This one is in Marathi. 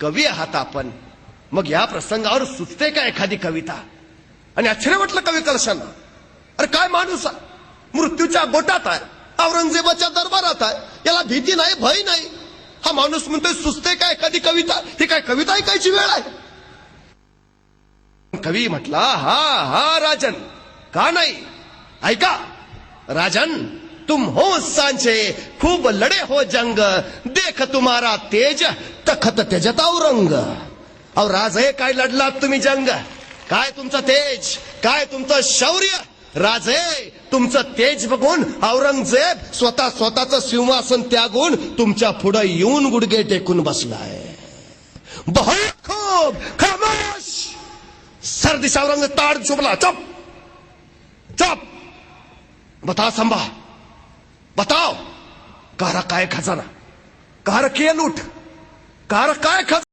कवी आहात आपण, मग या प्रसंगावर सुचते का एखादी कविता? आणि आश्चर्य वाटलं कवी कलशांना. अरे काय माणूस आहे, मृत्यूच्या गोटात आहे, औरंगजेबाच्या दरबारात आहे, याला भीती नाही, भय नाही. हा माणूस म्हणतोय सुचते का एखादी कविता? ही काय कविता ऐकायची वेळ आहे? कवी म्हटला, हा हा राजन, का नाही, ऐका राजन, तुम हो सांचे खूब लड़े हो जंग, देख तुम्हारा तेज तखत तेजत औरंग. अहो राजे, काय लढलात तुम्ही जंग, काय तुमचं तेज, काय तुमचं शौर्य. राजे, तुमचं तेज बघून औरंगजेब स्वतःचं सिंहासन त्यागून तुमच्या पुढे येऊन गुडघे टेकून बसलाय. बहुत खूब, खामोश. सर्दिश औरंग ताड़ चुपला. चुप चुप. बता संभा, बताओ, कार काय खजाना, कार के लूट, कार काय खजाना.